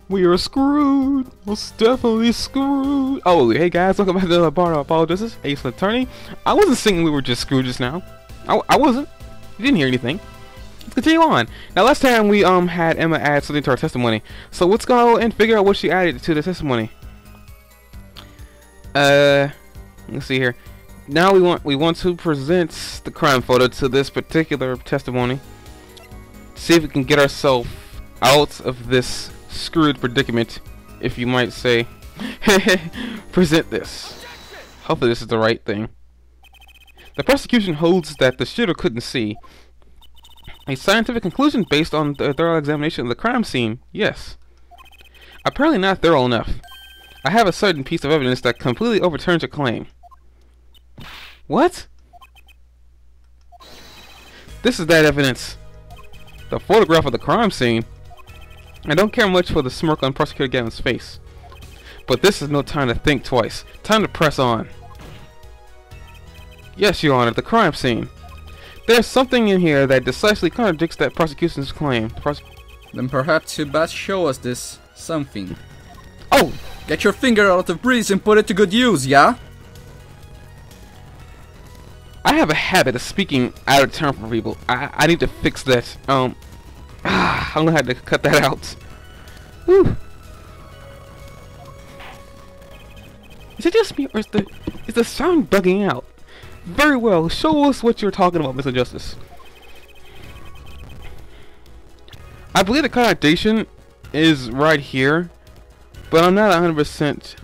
We are screwed. Most definitely screwed. Oh, hey guys, welcome back to the Bar of Apologies. Ace Attorney. I wasn't saying we were just screwed just now. I wasn't. You didn't hear anything. Let's continue on. Now, last time we had Emma add something to our testimony. So let's go and figure out what she added to the testimony. Let's see here. Now we want to present the crime photo to this particular testimony. See if we can get ourselves out of this screwed predicament, if you might say. Present this. Hopefully this is the right thing. The prosecution holds that the shooter couldn't see. A scientific conclusion based on the thorough examination of the crime scene. Yes. Apparently not thorough enough. I have a certain piece of evidence that completely overturns your claim. What? This is that evidence. The photograph of the crime scene. I don't care much for the smirk on Prosecutor Gavin's face. But this is no time to think twice. Time to press on. Yes, Your Honor, the crime scene. There's something in here that decisively contradicts that prosecution's claim. Then perhaps you best show us this something. Oh! Get your finger out of the breeze and put it to good use, yeah? I have a habit of speaking out of turn for people. I need to fix that. I'm gonna have to cut that out. Whew. Is it just me, or is the sound bugging out? Very well. Show us what you're talking about, Mr. Justice. I believe the contradiction is right here, but I'm not 100%.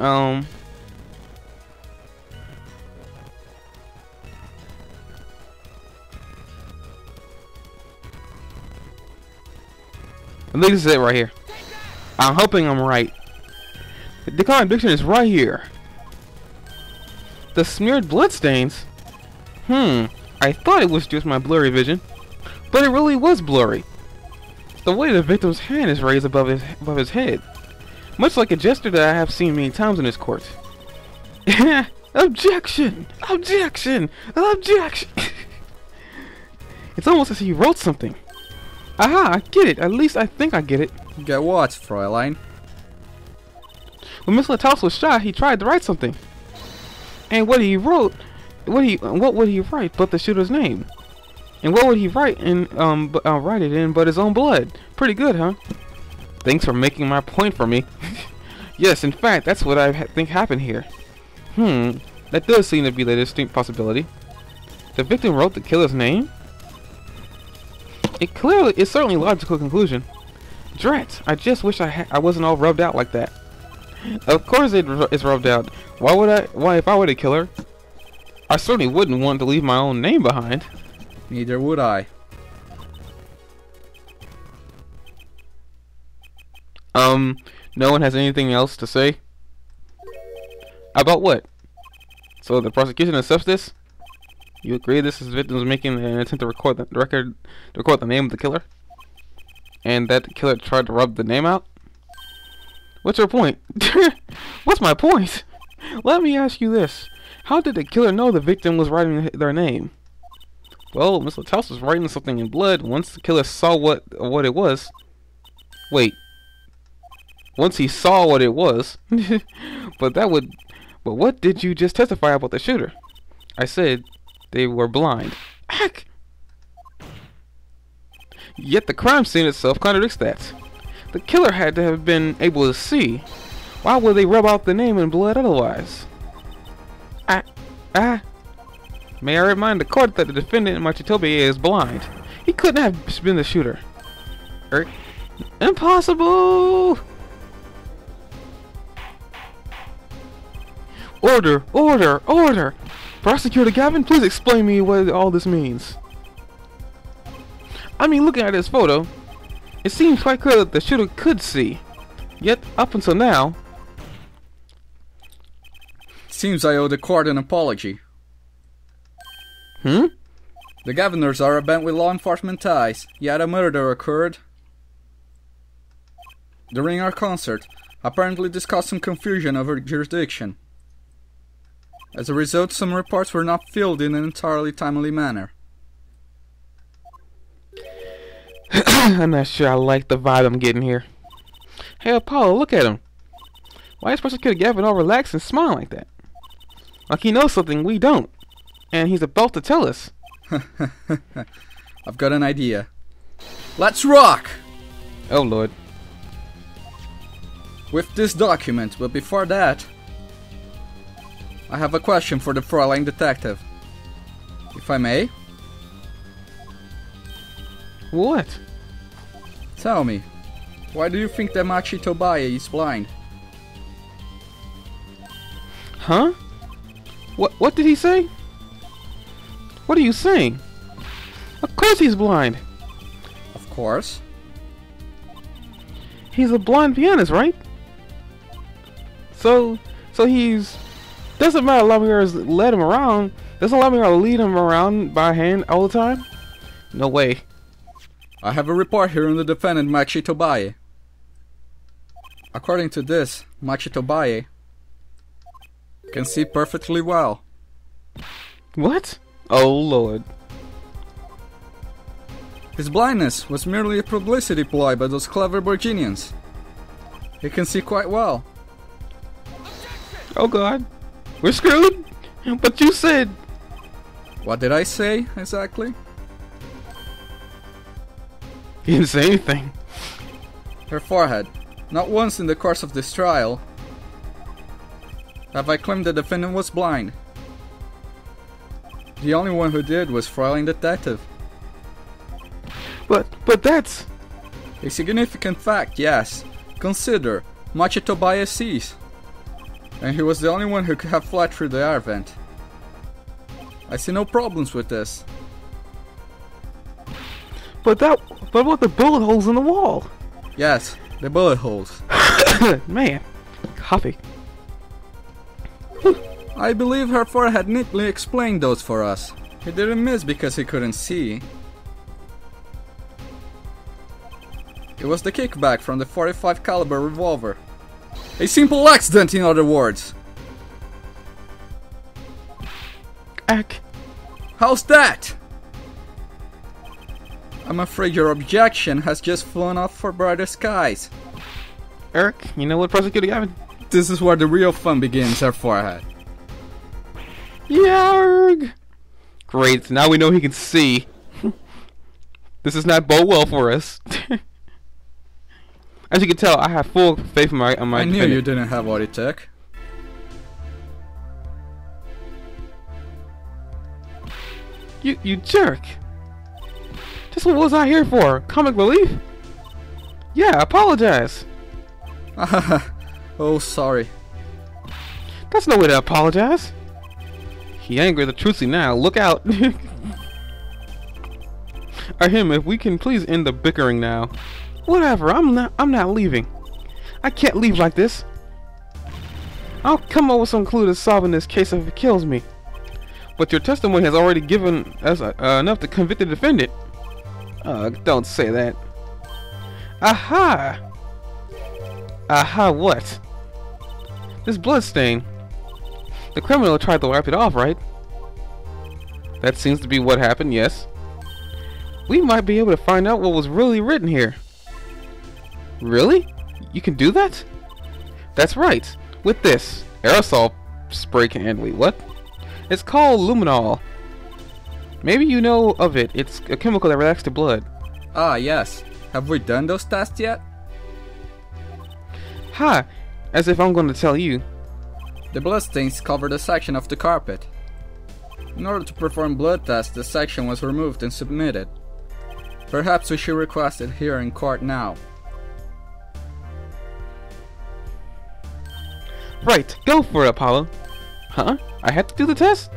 I think this is it right here. I'm hoping I'm right. The contradiction is right here. The smeared bloodstains? I thought it was just my blurry vision, but it really was blurry. The way the victim's hand is raised above his head, much like a gesture that I have seen many times in this court. Objection! Objection! Objection! It's almost as if he wrote something. Aha, I get it. At least I think I get it. Get what, Fräulein? When Mr. Taus was shot, he tried to write something. And what he wrote, what would he write but the shooter's name? And what would he write in write it in but his own blood? Pretty good, huh? Thanks for making my point for me. Yes, in fact, that's what I think happened here. That does seem to be the distinct possibility. The victim wrote the killer's name? It's certainly a logical conclusion. Drat! I just wish I wasn't all rubbed out like that. Of course it's rubbed out. Why if I were the killer, I certainly wouldn't want to leave my own name behind. Neither would I. No one has anything else to say? About what? So the prosecution accepts this? You agree this is victims making an attempt to record the name of the killer? And that the killer tried to rub the name out? What's your point? What's my point? Let me ask you this. How did the killer know the victim was writing their name? Well, Mr. Taus was writing something in blood once the killer saw what it was. Wait. Once he saw what it was. But what did you just testify about the shooter? I said they were blind. Heck! Yet the crime scene itself contradicts that. The killer had to have been able to see. Why would they rub out the name in blood otherwise? May I remind the court that the defendant in Marchitobe is blind. He couldn't have been the shooter. Impossible! Order! Order! Order! Prosecutor Gavin, please explain me what all this means. I mean, looking at this photo, it seems quite clear that the shooter could see. Yet, up until now... Seems I owe the court an apology. The Gaviners are a band with law enforcement ties, yet a murder occurred. During our concert, apparently this caused some confusion over jurisdiction. As a result, some reports were not filled in an entirely timely manner. I'm not sure I like the vibe I'm getting here. Hey Apollo, look at him. Why is Prosecutor Gavin all relaxed and smiling like that? Like he knows something we don't. And he's about to tell us. I've got an idea. Let's rock! Oh Lord. With this document, but before that, I have a question for the Fräulein detective. If I may? What? Tell me, why do you think that Machi Tobaye is blind? Huh? What did he say? What are you saying? Of course he's blind. Of course. He's a blind pianist, right? So he's... Doesn't matter Lamier's led him around. Doesn't Lamier lead him around by hand all the time? No way. I have a report here on the defendant Machi Tobaye. According to this, Machi Tobaye can see perfectly well. What? Oh Lord. His blindness was merely a publicity ploy by those clever Virginians. He can see quite well. Oh God. We're screwed? But you said... What did I say, exactly? He didn't say anything. Her forehead. Not once in the course of this trial have I claimed the defendant was blind. The only one who did was Fräulein detective. But that's... A significant fact, yes. Consider, Machi Tobaye sees. And he was the only one who could have fled through the air vent. I see no problems with this. But what the bullet holes in the wall? Yes, the bullet holes. Man, coffee. I believe her forehead neatly explained those for us. He didn't miss because he couldn't see. It was the kickback from the .45 caliber revolver. A simple accident, in other words. Ack. How's that? I'm afraid your objection has just flown off for brighter skies. Eric, you know what, Prosecutor Gavin? This is where the real fun begins, her forehead. Yarg! Great, now we know he can see. This is not bode well for us. As you can tell, I have full faith in my I knew defendant. you didn't have what it took. You jerk! Just what was I here for? Comic relief? Yeah, apologize. Oh, sorry. That's no way to apologize. He angry the truthsy now. Look out. Or him, if we can please end the bickering now. Whatever, I'm not leaving. I can't leave like this. I'll come up with some clue to solving this case if it kills me. But your testimony has already given us enough to convict the defendant. Don't say that. Aha! Aha what? This blood stain. The criminal tried to wipe it off, right? That seems to be what happened, yes. We might be able to find out what was really written here. Really? You can do that? That's right. With this aerosol spray can. Wait, what? It's called luminol. Maybe you know of it. It's a chemical that reacts to blood. Ah, yes. Have we done those tests yet? Ha! As if I'm going to tell you. The bloodstains covered a section of the carpet. In order to perform blood tests, the section was removed and submitted. Perhaps we should request it here in court now. Right, go for it, Apollo. Huh? I had to do the test?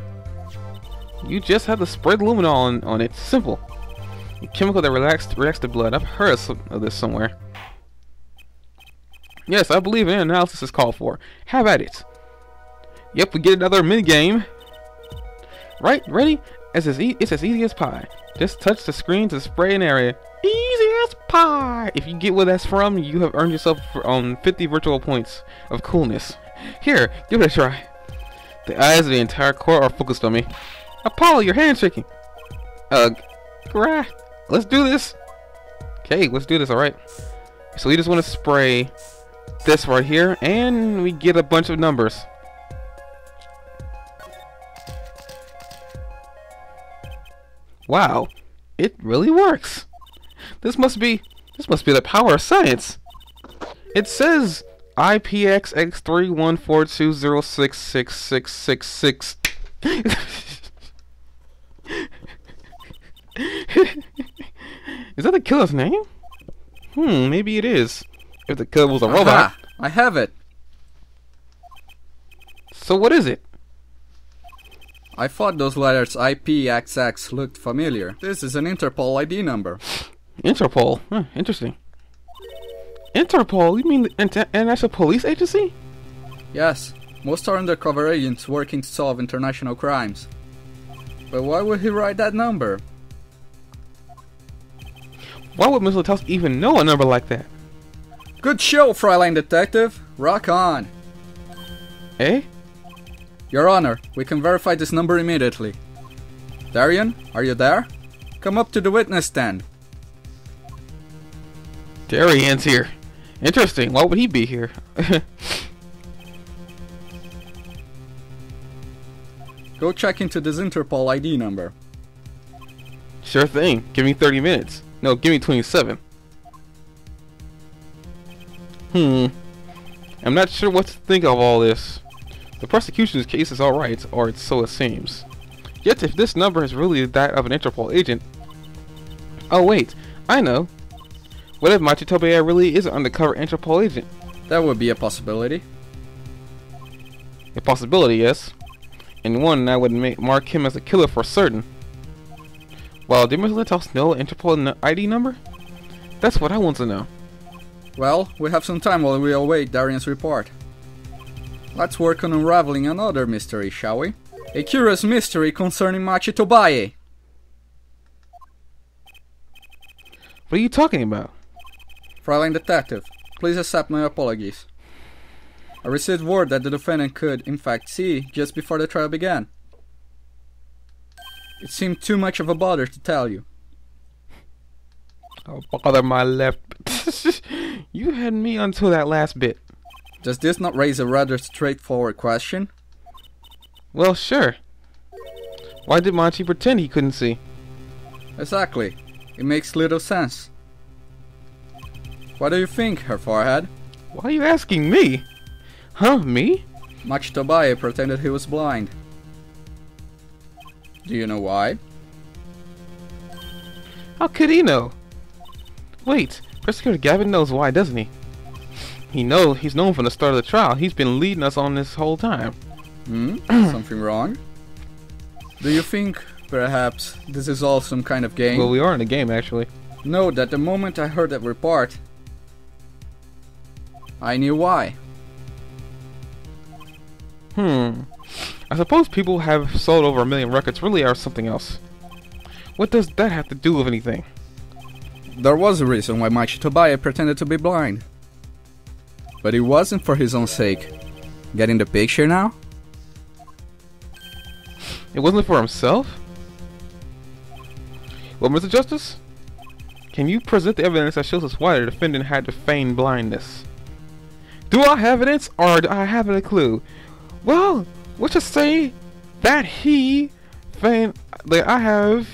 You just had to spread luminol on it. Simple. A chemical that reacts to blood. I've heard of this somewhere. Yes, I believe an analysis is called for. Have at it. Yep, we get another mini-game. Right, ready? It's as easy as pie. Just touch the screen to spray an area. Easy as pie! If you get where that's from, you have earned yourself 50 virtual points of coolness. Here, give it a try. The eyes of the entire court are focused on me. Apollo, your hand's shaking. Let's do this. Okay, let's do this, alright. So we just want to spray this right here, and we get a bunch of numbers. Wow, it really works. This must be the power of science. It says IPXX3142066666. Is that the killer's name? Maybe it is. If the killer was a robot. Aha, I have it. So what is it? I thought those letters IPXX looked familiar. This is an Interpol ID number. Interpol? Interesting. Interpol? You mean the International Police Agency? Yes, most are undercover agents working to solve international crimes. But why would he write that number? Why would Mr. Latos even know a number like that? Good show, Fräulein Detective. Rock on. Eh? Your Honor, we can verify this number immediately. Darian, are you there? Come up to the witness stand. Darian's here. Interesting. Why would he be here? Go check into this Interpol ID number. Sure thing. Give me 30 minutes. No, give me 27. I'm not sure what to think of all this. The prosecution's case is alright, or so it seems. Yet if this number is really that of an Interpol agent... Oh wait, I know. What if Machitobeya really is an undercover Interpol agent? That would be a possibility. A possibility, yes. And one that would mark him as a killer for certain. Well, did Mr. Latos know an Interpol ID number? That's what I want to know. Well, we have some time while we await Darian's report. Let's work on unraveling another mystery, shall we? A curious mystery concerning Machitobeya. What are you talking about? Fräulein Detective, please accept my apologies. I received word that the defendant could, in fact, see just before the trial began. It seemed too much of a bother to tell you. Oh, bother my left. You had me until that last bit. Does this not raise a rather straightforward question? Well, sure. Why did Machi pretend he couldn't see? Exactly. It makes little sense. What do you think, Her Forehead? Why are you asking me? Huh, me? Machitobeya pretended he was blind. Do you know why? How could he know? Wait, Prosecutor Gavin knows why, doesn't he? He's known from the start of the trial. He's been leading us on this whole time. Something wrong? Do you think, perhaps, this is all some kind of game? Well, we are in a game, actually. Know that the moment I heard that report, I knew why. I suppose people have sold over 1 million records really are something else. What does that have to do with anything? There was a reason why Machitobeya pretended to be blind. But it wasn't for his own sake. Getting the picture now? It wasn't for himself? Well, Mr. Justice, can you present the evidence that shows us why the defendant had to feign blindness? Do I have evidence, or do I have a clue? Well, let's just say that I have